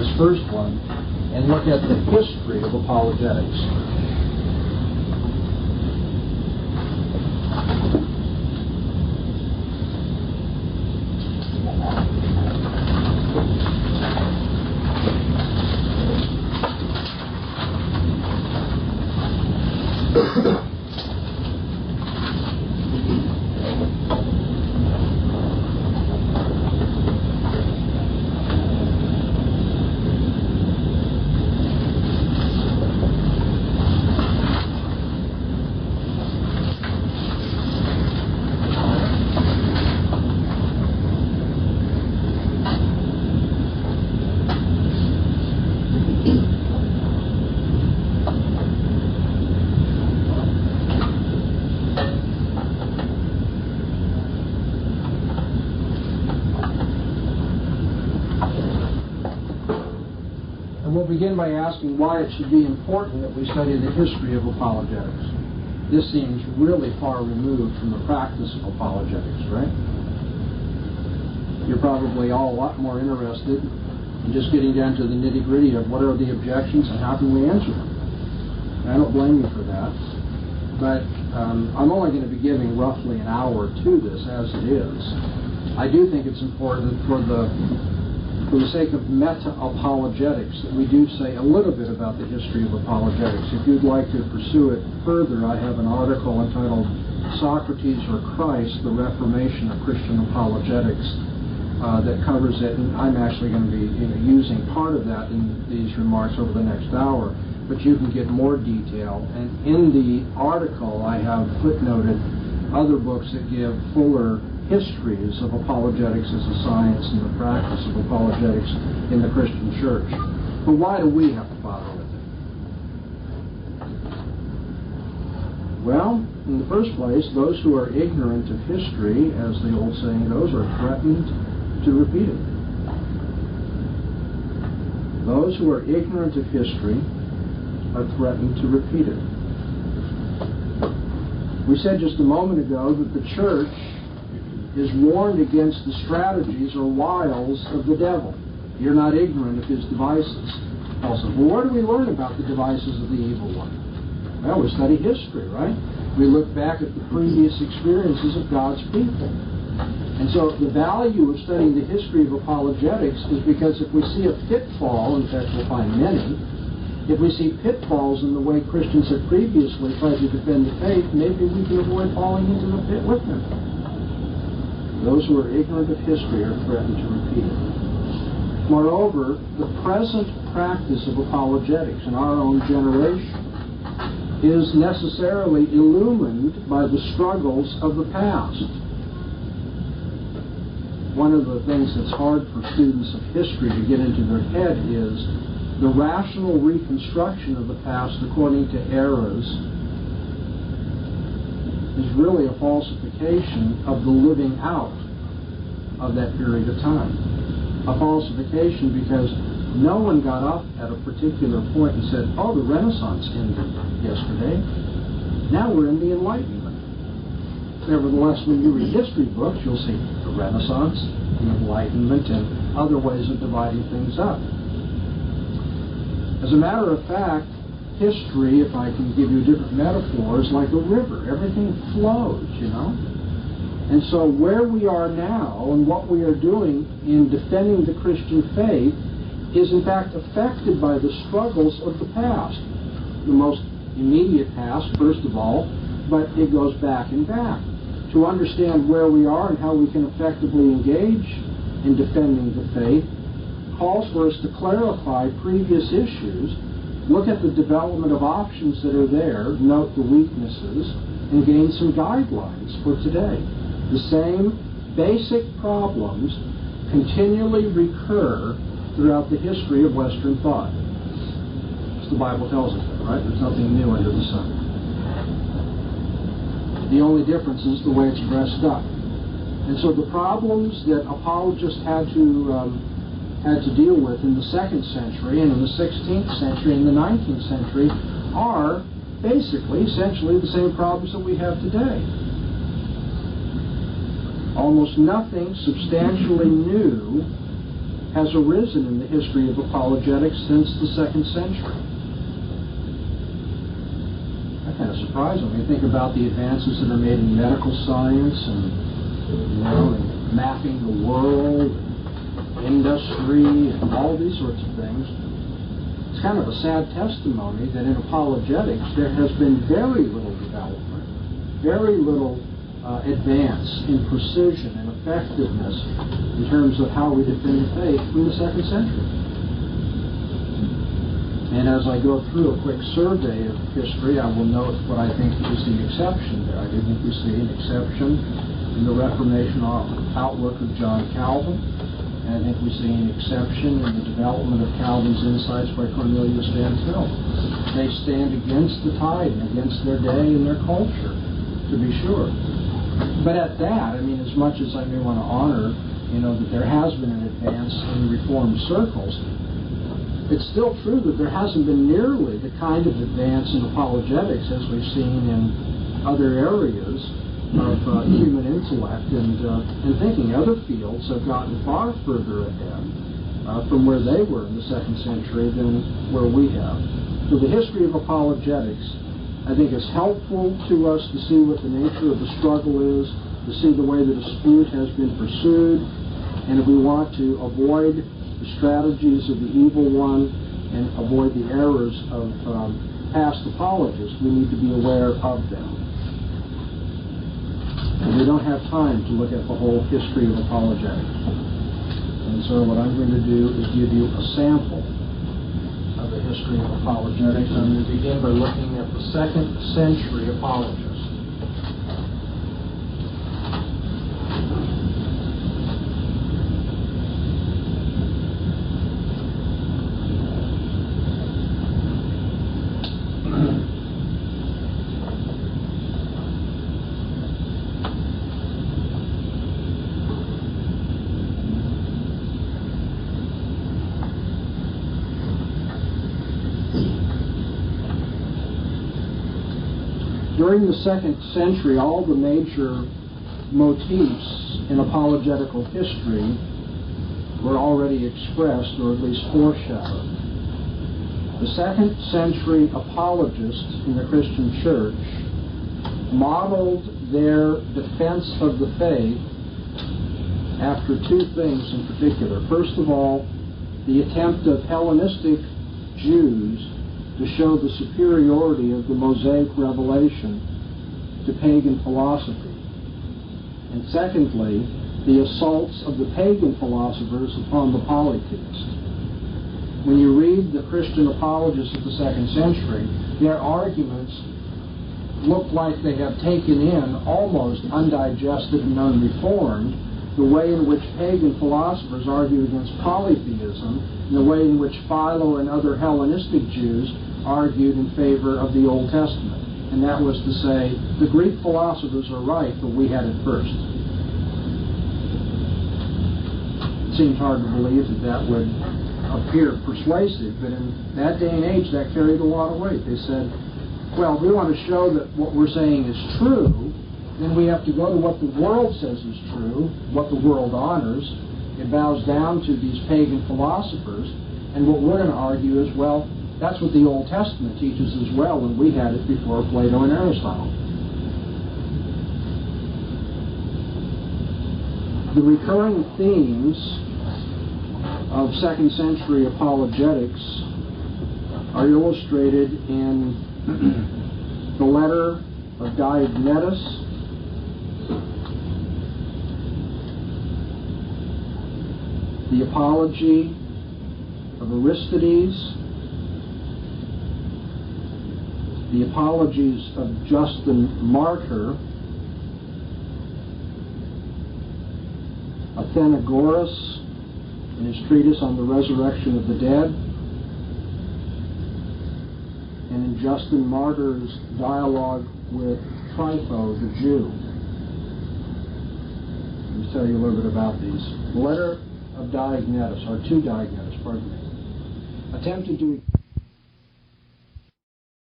this first one, and look at the history of apologetics. Begin by asking why it should be important that we study the history of apologetics. This seems really far removed from the practice of apologetics, right? You're probably all a lot more interested in just getting down to the nitty-gritty of what are the objections and how can we answer them. And I don't blame you for that, but I'm only going to be giving roughly an hour to this as it is. I do think it's important for the sake of meta-apologetics, that we do say a little bit about the history of apologetics. If you'd like to pursue it further, I have an article entitled Socrates or Christ, the Reformation of Christian Apologetics, that covers it, and I'm actually going to be using part of that in these remarks over the next hour, but you can get more detail. And in the article, I have footnoted other books that give fuller histories of apologetics as a science and the practice of apologetics in the Christian church. But why do we have to bother with it? Well, in the first place, those who are ignorant of history, as the old saying goes, are threatened to repeat it. Those who are ignorant of history are threatened to repeat it. We said just a moment ago that the church is warned against the strategies or wiles of the devil. You're not ignorant of his devices. Also, well, where do we learn about the devices of the evil one? Well, we study history, right? We look back at the previous experiences of God's people. And so the value of studying the history of apologetics is because if we see a pitfall, in fact we'll find many, if we see pitfalls in the way Christians have previously tried to defend the faith, maybe we can avoid falling into the pit with them. Those who are ignorant of history are threatened to repeat it. Moreover, the present practice of apologetics in our own generation is necessarily illumined by the struggles of the past. One of the things that's hard for students of history to get into their head is the rational reconstruction of the past according to eras is really a falsification of the living out of that period of time. A falsification because no one got up at a particular point and said, oh, the Renaissance ended yesterday. Now we're in the Enlightenment. Nevertheless, when you read history books, you'll see the Renaissance, the Enlightenment, and other ways of dividing things up. As a matter of fact, history, if I can give you a different metaphor, is like a river. Everything flows, you know. And so where we are now and what we are doing in defending the Christian faith is in fact affected by the struggles of the past. The most immediate past, first of all, but it goes back and back. To understand where we are and how we can effectively engage in defending the faith calls for us to clarify previous issues, look at the development of options that are there, note the weaknesses, and gain some guidelines for today. The same basic problems continually recur throughout the history of Western thought. As the Bible tells us that, right? There's nothing new under the sun. The only difference is the way it's dressed up. And so the problems that apologists had to deal with in the 2nd century and in the 16th century and the 19th century are basically, essentially, the same problems that we have today. Almost nothing substantially new has arisen in the history of apologetics since the 2nd century. That kind of surprises me. Think about the advances that are made in medical science and, and mapping the world, industry, and all these sorts of things. It's kind of a sad testimony that in apologetics there has been very little development, very little advance in precision and effectiveness in terms of how we defend the faith from the 2nd century. And as I go through a quick survey of history, I will note what I think is the exception there. I do think we see an exception in the Reformation outlook of John Calvin. And I think we see an exception in the development of Calvin's insights by Cornelius Van Til. They stand against the tide and against their day and their culture, to be sure. But at that, I mean, as much as I may want to honor, that there has been an advance in Reformed circles, it's still true that there hasn't been nearly the kind of advance in apologetics as we've seen in other areas of human intellect and thinking. Other fields have gotten far further ahead from where they were in the 2nd century than where we have. So the history of apologetics, I think, is helpful to us to see what the nature of the struggle is, to see the way the dispute has been pursued, and if we want to avoid the strategies of the evil one and avoid the errors of past apologists, we need to be aware of them. And we don't have time to look at the whole history of apologetics. And so what I'm going to do is give you a sample of the history of apologetics. I'm going to begin by looking at the 2nd century apologists. During the 2nd century, all the major motifs in apologetical history were already expressed, or at least foreshadowed. The 2nd century apologists in the Christian church modeled their defense of the faith after two things in particular. First of all, the attempt of Hellenistic Jews to show the superiority of the Mosaic revelation to pagan philosophy. And secondly, the assaults of the pagan philosophers upon the polytheist. When you read the Christian apologists of the 2nd century, their arguments look like they have taken in, almost undigested and unreformed, the way in which pagan philosophers argue against polytheism, and the way in which Philo and other Hellenistic Jews argued in favor of the Old Testament. And that was to say, the Greek philosophers are right, but we had it first. It seems hard to believe that that would appear persuasive, but in that day and age, that carried a lot of weight. They said, well, if we want to show that what we're saying is true, then we have to go to what the world says is true, what the world honors. It bows down to these pagan philosophers, and what we're going to argue is, well, that's what the Old Testament teaches as well, and we had it before Plato and Aristotle. The recurring themes of 2nd century apologetics are illustrated in the letter of Diognetus, the apology of Aristides, the apologies of Justin Martyr, Athenagoras in his treatise on the resurrection of the dead, and in Justin Martyr's dialogue with Trypho the Jew. Let me tell you a little bit about these. The letter of Diognetus, or to Diognetus, pardon me, attempted to